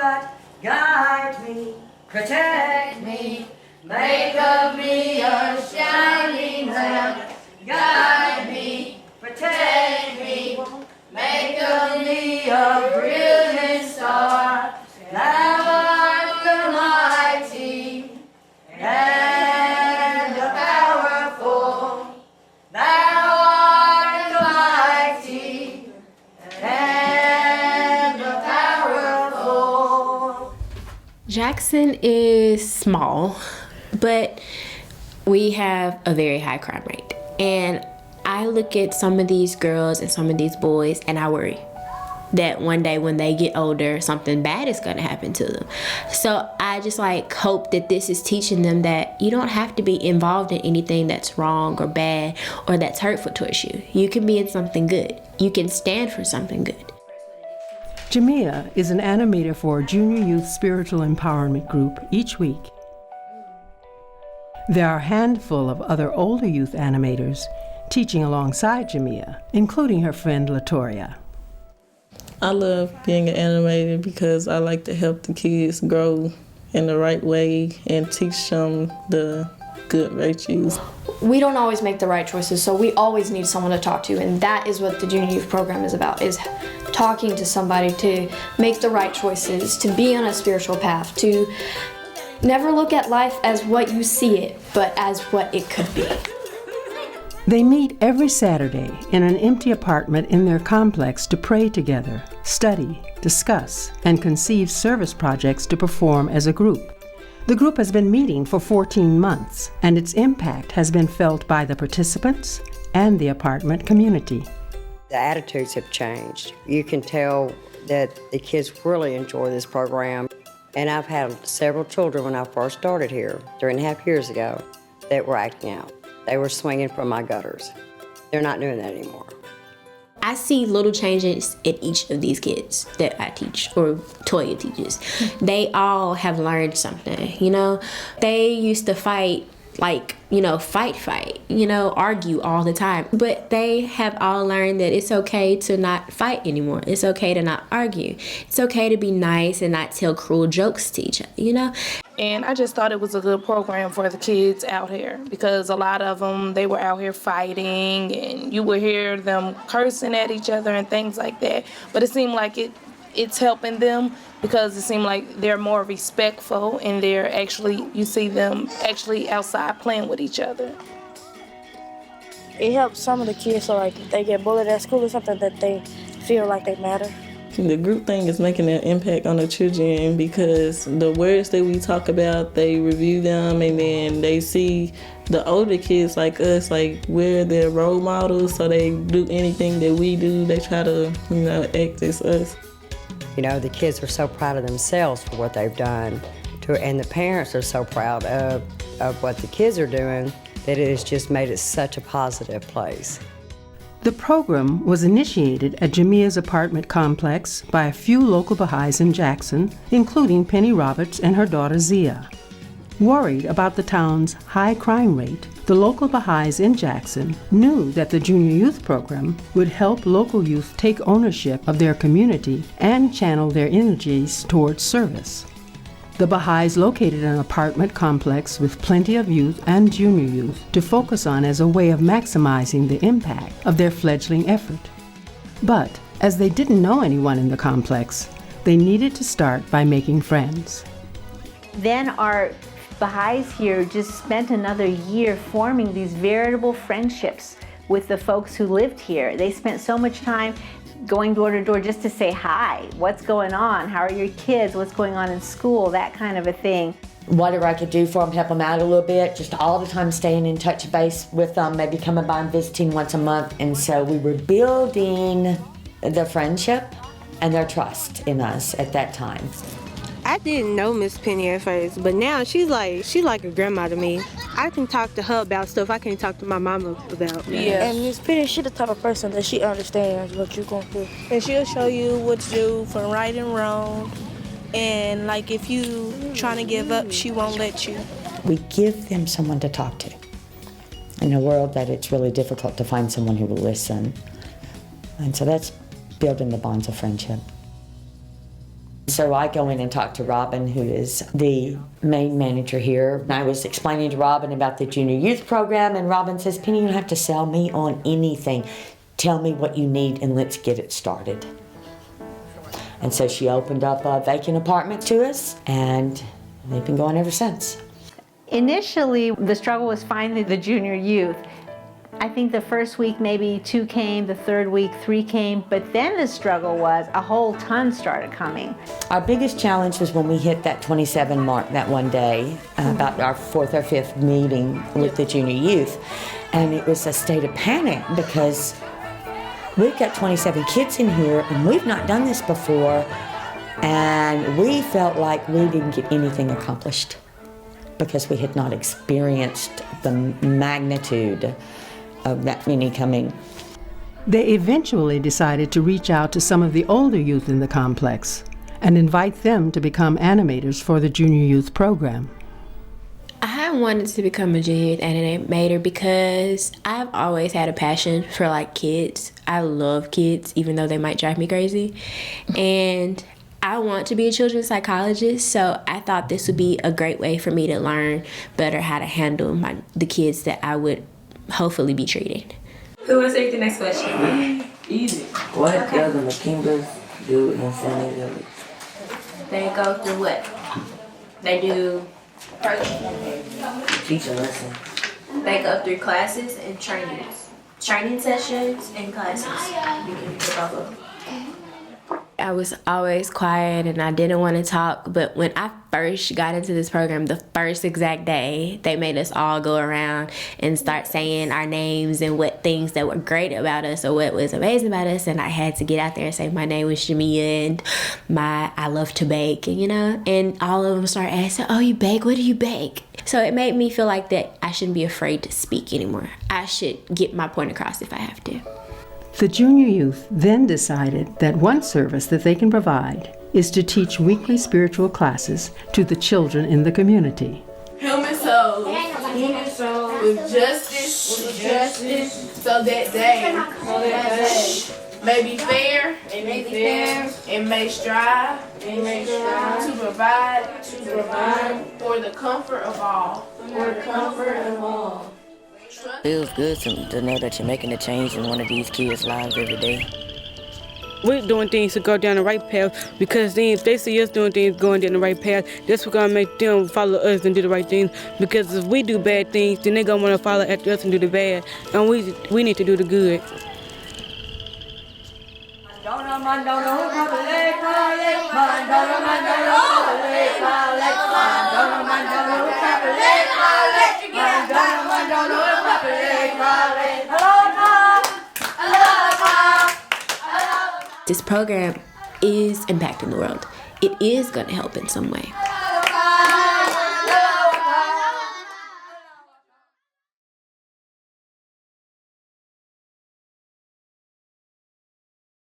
God, guide me, protect me, make of me a shining lamp. Guide me, protect me, make of me a brilliant star. Thou art the mighty and the powerful. Thou art the mighty and the powerful. Jackson is small, but we have a very high crime rate. And I look at some of these girls and some of these boys and I worry that one day when they get older, something bad is going to happen to them. So I just hope that this is teaching them that you don't have to be involved in anything that's wrong or bad or that's hurtful towards you. You can be in something good. You can stand for something good. Jamia is an animator for a junior youth spiritual empowerment group each week. There are a handful of other older youth animators teaching alongside Jamia, including her friend Latoria. I love being an animator because I like to help the kids grow in the right way and teach them the good virtues. We don't always make the right choices, so we always need someone to talk to, and that is what the Junior Youth Program is about, is talking to somebody to make the right choices, to be on a spiritual path, to never look at life as what you see it, but as what it could be. They meet every Saturday in an empty apartment in their complex to pray together, study, discuss, and conceive service projects to perform as a group. The group has been meeting for 14 months, and its impact has been felt by the participants and the apartment community. The attitudes have changed. You can tell that the kids really enjoy this program. And I've had several children when I first started here 3.5 years ago that were acting out. They were swinging from my gutters. They're not doing that anymore. I see little changes in each of these kids that I teach or Toya teaches. They all have learned something, They used to fight, argue all the time. But they have all learned that it's okay to not fight anymore. It's okay to not argue. It's okay to be nice and not tell cruel jokes to each other, And I just thought it was a good program for the kids out here because a lot of them, they were out here fighting and you would hear them cursing at each other and things like that. But it seemed like it's helping them because it seemed like they're more respectful and you see them actually outside playing with each other. It helps some of the kids so if they get bullied at school or something that they feel like they matter. The group thing is making an impact on the children because the words that we talk about, they review them and then they see the older kids like us, we're their role models, so they do anything that we do, they try to, act as us. The kids are so proud of themselves for what they've done, and the parents are so proud of what the kids are doing that it has just made it such a positive place. The program was initiated at Jamia's apartment complex by a few local Baha'is in Jackson, including Penny Roberts and her daughter Zia. Worried about the town's high crime rate, the local Baha'is in Jackson knew that the Junior Youth Program would help local youth take ownership of their community and channel their energies towards service. The Baha'is located an apartment complex with plenty of youth and junior youth to focus on as a way of maximizing the impact of their fledgling effort. But as they didn't know anyone in the complex, they needed to start by making friends. Then our Baha'is here just spent another year forming these veritable friendships with the folks who lived here. They spent so much time going door to door just to say hi. What's going on? How are your kids? What's going on in school? That kind of a thing. Whatever I could do for them, help them out a little bit, just all the time staying in touch base with them, maybe coming by and visiting once a month. And so we were building the friendship and their trust in us at that time. I didn't know Miss Penny at first, but now she's like a grandma to me. I can talk to her about stuff I can't talk to my mama about. Yeah. And Miss Penny, she's the type of person that she understands what you're going through. And she'll show you what to do for right and wrong. And if you trying to give up, she won't let you. We give them someone to talk to. In a world that it's really difficult to find someone who will listen. And so that's building the bonds of friendship. So I go in and talk to Robin, who is the main manager here. And I was explaining to Robin about the junior youth program, and Robin says, Penny, you don't have to sell me on anything. Tell me what you need and let's get it started. And so she opened up a vacant apartment to us, and they've been going ever since. Initially, the struggle was finding the junior youth. I think the first week maybe 2 came, the third week 3 came, but then the struggle was a whole ton started coming. Our biggest challenge was when we hit that 27 mark that one day, about our 4th or 5th meeting with the junior youth. And it was a state of panic because we've got 27 kids in here and we've not done this before, and we felt like we didn't get anything accomplished because we had not experienced the magnitude of that many coming. They eventually decided to reach out to some of the older youth in the complex and invite them to become animators for the junior youth program. I wanted to become a junior youth animator because I've always had a passion for like kids. I love kids, even though they might drive me crazy. And I want to be a children's psychologist, so I thought this would be a great way for me to learn better how to handle the kids that I would hopefully be treating. Who wants to take the next question? Easy. What does the Makimbas do in Sunny Village? They go through what? They do Teach a lesson. They go through classes and trainings. Training sessions and classes. You can pick all of them. I was always quiet and I didn't want to talk, but when I first got into this program, the first exact day, they made us all go around and start saying our names and what things that were great about us or what was amazing about us, and I had to get out there and say my name was Jamia and I love to bake, and all of them started asking, oh, you bake? What do you bake? So it made me feel like that I shouldn't be afraid to speak anymore. I should get my point across if I have to. The junior youth then decided that one service that they can provide is to teach weekly spiritual classes to the children in the community. Human souls with justice, so that they may be fair and may strive to provide for the comfort of all. Feels good to know that you're making a change in one of these kids' lives every day. We're doing things to go down the right path, because then if they see us doing things going down the right path, that's what's gonna make them follow us and do the right things. Because if we do bad things, then they're gonna wanna follow after us and do the bad. And we need to do the good. This program is impacting the world. It is going to help in some way.